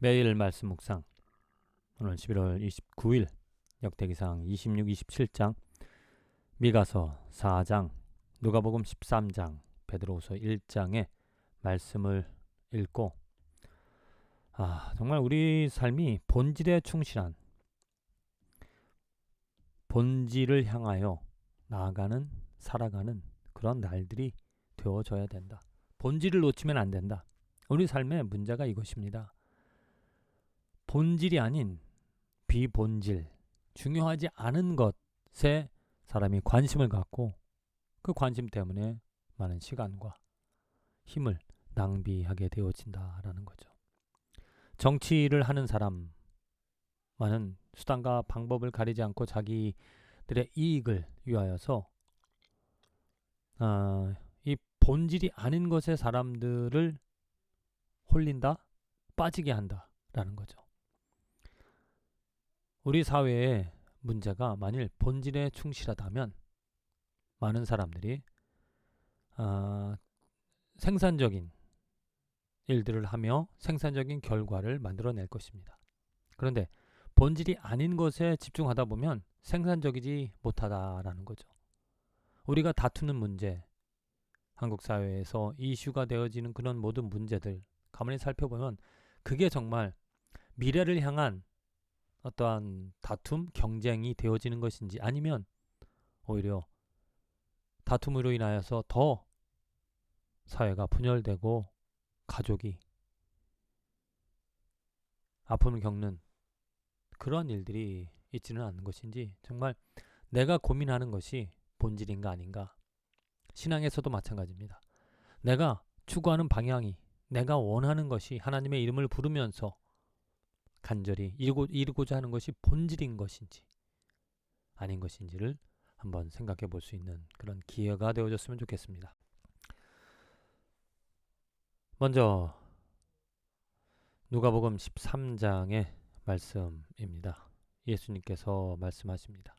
매일 말씀 묵상. 오늘 11월 29일 역대기상 26, 27장, 미가서 4장, 누가복음 13장, 베드로후서 1장의 말씀을 읽고 정말 우리 삶이 본질에 충실한, 본질을 향하여 나아가는, 살아가는 그런 날들이 되어져야 된다. 본질을 놓치면 안 된다. 우리 삶의 문제가 이것입니다. 본질이 아닌 비본질, 중요하지 않은 것에 사람이 관심을 갖고 그 관심 때문에 많은 시간과 힘을 낭비하게 되어진다라는 거죠. 정치를 하는 사람, 많은 수단과 방법을 가리지 않고 자기들의 이익을 위하여서 이 본질이 아닌 것에 사람들을 홀린다, 빠지게 한다라는 거죠. 우리 사회의 문제가 만일 본질에 충실하다면 많은 사람들이 생산적인 일들을 하며 생산적인 결과를 만들어낼 것입니다. 그런데 본질이 아닌 것에 집중하다 보면 생산적이지 못하다라는 거죠. 우리가 다투는 문제, 한국 사회에서 이슈가 되어지는 그런 모든 문제들 가만히 살펴보면 그게 정말 미래를 향한 어떠한 다툼, 경쟁이 되어지는 것인지, 아니면 오히려 다툼으로 인하여서 더 사회가 분열되고 가족이 아픔을 겪는 그런 일들이 있지는 않는 것인지, 정말 내가 고민하는 것이 본질인가 아닌가. 신앙에서도 마찬가지입니다. 내가 추구하는 방향이, 내가 원하는 것이 하나님의 이름을 부르면서 간절히 이루고자 하는 것이 본질인 것인지 아닌 것인지를 한번 생각해 볼 수 있는 그런 기회가 되어졌으면 좋겠습니다. 먼저 누가복음 13장의 말씀입니다. 예수님께서 말씀하십니다.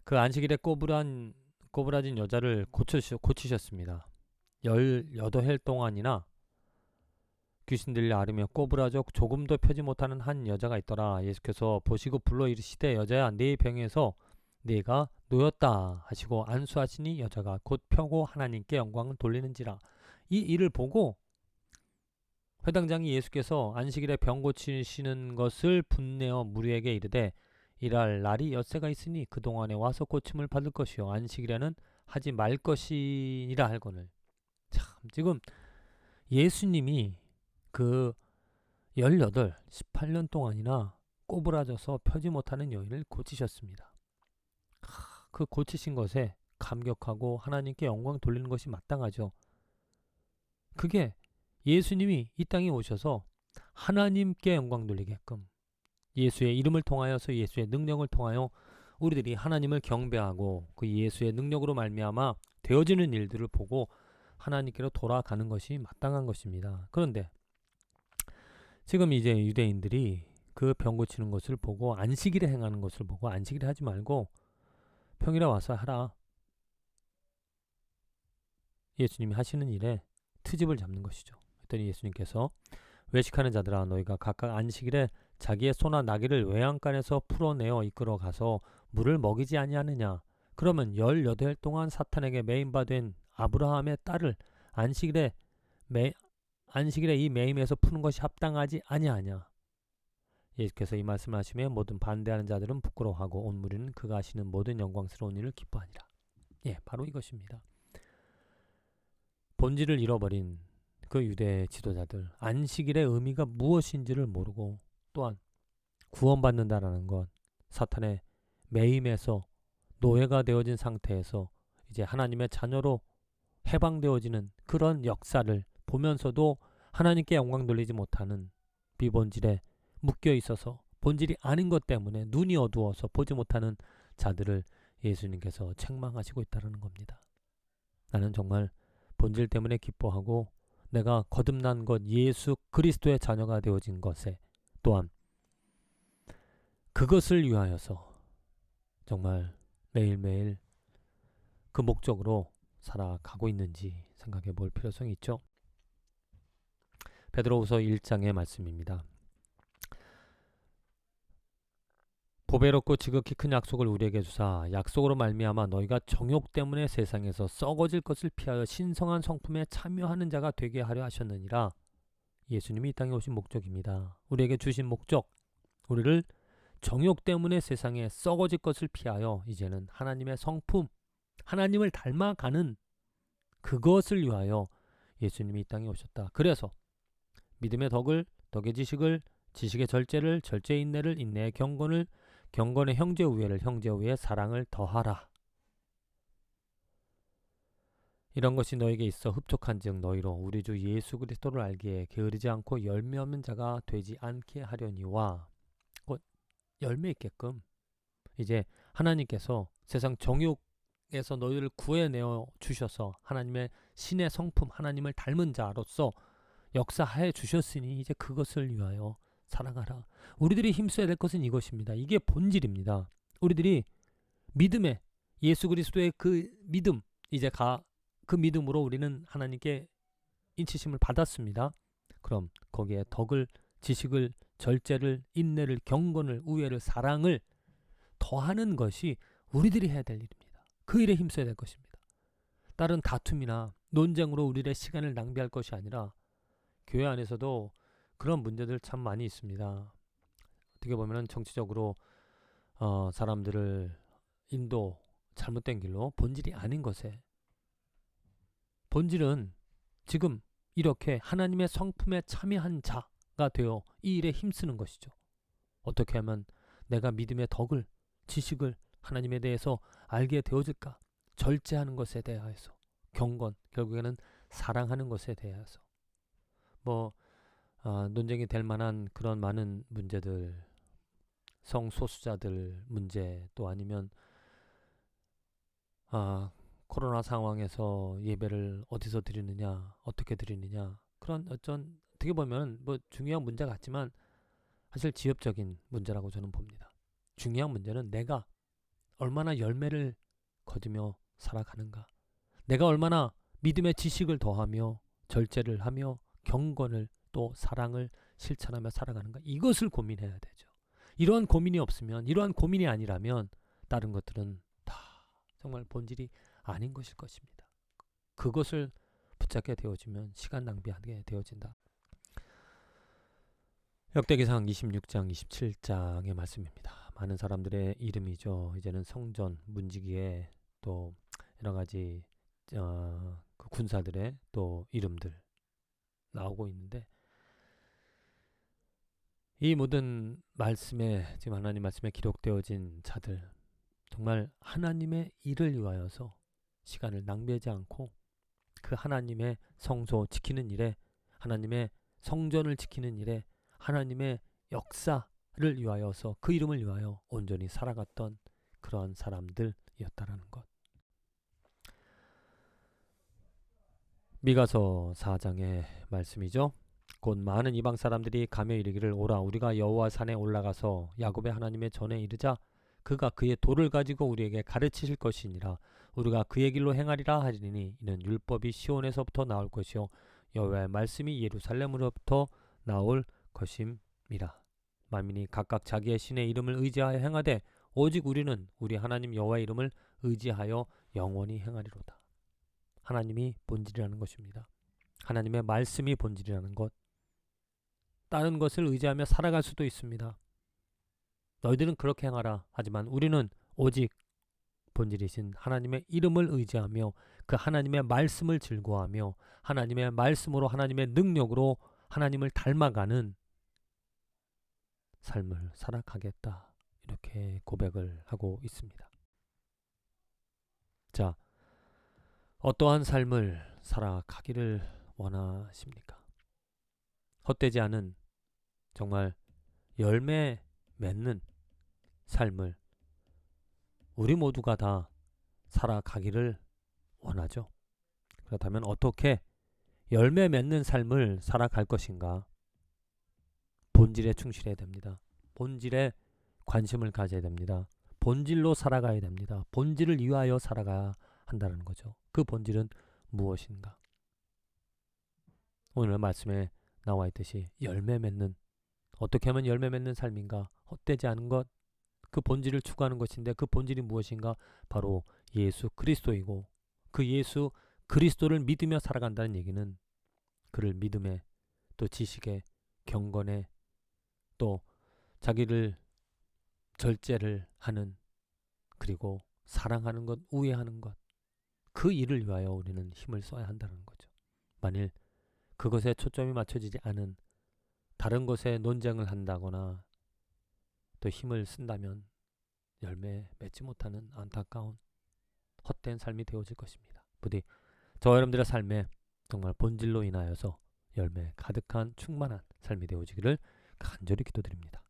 그 안식일에 꼬부라진 여자를 고치셨습니다. 18해 동안이나 귀신 들려 앓으며 꼬부라져 조금도 펴지 못하는 한 여자가 있더라. 예수께서 보시고 불러 이르시되, 여자야, 네 병에서 네가 놓였다 하시고 안수하시니 여자가 곧 펴고 하나님께 영광을 돌리는지라. 이 일을 보고 회당장이 예수께서 안식일에 병 고치시는 것을 분내어 무리에게 이르되, 일할 날이 엿새가 있으니 그동안에 와서 고침을 받을 것이요 안식일에는 하지 말 것이니라 할거늘. 참, 지금 예수님이 그 18년 동안이나 꼬부라져서 펴지 못하는 여인을 고치셨습니다. 그 고치신 것에 감격하고 하나님께 영광 돌리는 것이 마땅하죠. 그게 예수님이 이 땅에 오셔서 하나님께 영광 돌리게끔, 예수의 이름을 통하여서, 예수의 능력을 통하여 우리들이 하나님을 경배하고 그 예수의 능력으로 말미암아 되어지는 일들을 보고 하나님께로 돌아가는 것이 마땅한 것입니다. 그런데 지금 이제 유대인들이 그 병 고치는 것을 보고, 안식일에 행하는 것을 보고, 안식일에 하지 말고 평일에 와서 하라, 예수님이 하시는 일에 트집을 잡는 것이죠. 그랬더니 예수님께서, 외식하는 자들아, 너희가 각각 안식일에 자기의 소나 나귀를 외양간에서 풀어내어 이끌어 가서 물을 먹이지 아니하느냐. 그러면 18해 동안 사탄에게 매임받은 아브라함의 딸을 안식일에 이 매임에서 푸는 것이 합당하지 아니하냐. 예수께서 이 말씀을 하시며 모든 반대하는 자들은 부끄러워하고 온 무리는 그가 하시는 모든 영광스러운 일을 기뻐하니라. 바로 이것입니다. 본질을 잃어버린 그 유대 지도자들, 안식일의 의미가 무엇인지를 모르고, 또한 구원받는다라는 것, 사탄의 매임에서 노예가 되어진 상태에서 이제 하나님의 자녀로 해방되어지는 그런 역사를 보면서도 하나님께 영광 돌리지 못하는, 비본질에 묶여 있어서 본질이 아닌 것 때문에 눈이 어두워서 보지 못하는 자들을 예수님께서 책망하시고 있다는 겁니다. 나는 정말 본질 때문에 기뻐하고, 내가 거듭난 것, 예수 그리스도의 자녀가 되어진 것에, 또한 그것을 위하여서 정말 매일매일 그 목적으로 살아가고 있는지 생각해 볼 필요성이 있죠. 베드로후서 1장의 말씀입니다. 보배롭고 지극히 큰 약속을 우리에게 주사 약속으로 말미암아 너희가 정욕 때문에 세상에서 썩어질 것을 피하여 신성한 성품에 참여하는 자가 되게 하려 하셨느니라. 예수님이 이 땅에 오신 목적입니다. 우리에게 주신 목적, 우리를 정욕 때문에 세상에 썩어질 것을 피하여 이제는 하나님의 성품, 하나님을 닮아가는 그것을 위하여 예수님이 이 땅에 오셨다. 그래서 믿음의 덕을, 덕의 지식을, 지식의 절제를, 절제의 인내를, 인내의 경건을, 경건의 형제 우애를, 형제 우애의 사랑을 더하라. 이런 것이 너에게 있어 흡족한즉 너희로 우리 주 예수 그리스도를 알기에 게으르지 않고 열매 없는 자가 되지 않게 하려니와, 곧 열매 있게끔 이제 하나님께서 세상 정욕에서 너희를 구해내어 주셔서 하나님의 신의 성품, 하나님을 닮은 자로서 역사해 주셨으니 이제 그것을 위하여 사랑하라. 우리들이 힘써야 될 것은 이것입니다. 이게 본질입니다. 우리들이 믿음에 예수 그리스도의 그 믿음, 이제 그 믿음으로 우리는 하나님께 인치심을 받았습니다. 그럼 거기에 덕을, 지식을, 절제를, 인내를, 경건을, 우애를, 사랑을 더하는 것이 우리들이 해야 될 일입니다. 그 일에 힘써야 될 것입니다. 다른 다툼이나 논쟁으로 우리의 시간을 낭비할 것이 아니라 교회 안에서도 그런 문제들 참 많이 있습니다. 어떻게 보면 정치적으로 사람들을 인도 잘못된 길로, 본질이 아닌 것에, 본질은 지금 이렇게 하나님의 성품에 참여한 자가 되어 이 일에 힘쓰는 것이죠. 어떻게 하면 내가 믿음의 덕을, 지식을 하나님에 대해서 알게 되어질까? 절제하는 것에 대하여서, 경건, 결국에는 사랑하는 것에 대해서 논쟁이 될 만한 그런 많은 문제들, 성소수자들 문제, 또 아니면 코로나 상황에서 예배를 어디서 드리느냐, 어떻게 드리느냐, 그런 어떻게 보면 중요한 문제 같지만 사실 지엽적인 문제라고 저는 봅니다. 중요한 문제는 내가 얼마나 열매를 거두며 살아가는가, 내가 얼마나 믿음의 지식을 더하며 절제를 하며 경건을 또 사랑을 실천하며 살아가는가, 이것을 고민해야 되죠. 이러한 고민이 없으면, 이러한 고민이 아니라면 다른 것들은 다 정말 본질이 아닌 것일 것입니다. 그것을 붙잡게 되어지면 시간 낭비하게 되어진다. 역대기상 26장 27장의 말씀입니다. 많은 사람들의 이름이죠. 이제는 성전, 문지기에 또 여러가지 그 군사들의 또 이름들 나오고 있는데, 이 모든 말씀에, 지금 하나님 말씀에 기록되어진 자들, 정말 하나님의 일을 위하여서 시간을 낭비하지 않고 그 하나님의 성소 지키는 일에, 하나님의 성전을 지키는 일에, 하나님의 역사를 위하여서, 그 이름을 위하여 온전히 살아갔던 그러한 사람들이었다라는 것. 미가서 4장의 말씀이죠. 곧 많은 이방 사람들이 가며 이르기를, 오라 우리가 여호와 산에 올라가서 야곱의 하나님의 전에 이르자 그가 그의 도를 가지고 우리에게 가르치실 것이니라. 우리가 그의 길로 행하리라 하리니 이는 율법이 시온에서부터 나올 것이요 여호와의 말씀이 예루살렘으로부터 나올 것임이라. 만민이 각각 자기의 신의 이름을 의지하여 행하되 오직 우리는 우리 하나님 여호와의 이름을 의지하여 영원히 행하리로다. 하나님이 본질이라는 것입니다. 하나님의 말씀이 본질이라는 것. 다른 것을 의지하며 살아갈 수도 있습니다. 너희들은 그렇게 행하라. 하지만 우리는 오직 본질이신 하나님의 이름을 의지하며 그 하나님의 말씀을 즐거워하며 하나님의 말씀으로, 하나님의 능력으로 하나님을 닮아가는 삶을 살아가겠다, 이렇게 고백을 하고 있습니다. 자, 어떠한 삶을 살아가기를 원하십니까? 헛되지 않은, 정말 열매 맺는 삶을 우리 모두가 다 살아가기를 원하죠. 그렇다면 어떻게 열매 맺는 삶을 살아갈 것인가? 본질에 충실해야 됩니다. 본질에 관심을 가져야 됩니다. 본질로 살아가야 됩니다. 본질을 위하여 살아가야 한다는 거죠. 그 본질은 무엇인가? 오늘 말씀에 나와 있듯이 열매 맺는, 어떻게 하면 열매 맺는 삶인가? 헛되지 않은 것, 그 본질을 추구하는 것인데 그 본질이 무엇인가? 바로 예수 그리스도이고, 그 예수 그리스도를 믿으며 살아간다는 얘기는 그를 믿음에, 또 지식에, 경건에, 또 자기를 절제를 하는, 그리고 사랑하는 것, 우애하는 것, 그 일을 위하여 우리는 힘을 써야 한다는 거죠. 만일 그것에 초점이 맞춰지지 않은 다른 것에 논쟁을 한다거나 또 힘을 쓴다면 열매 맺지 못하는 안타까운 헛된 삶이 되어질 것입니다. 부디 저와 여러분들의 삶에 정말 본질로 인하여서 열매 가득한 충만한 삶이 되어지기를 간절히 기도드립니다.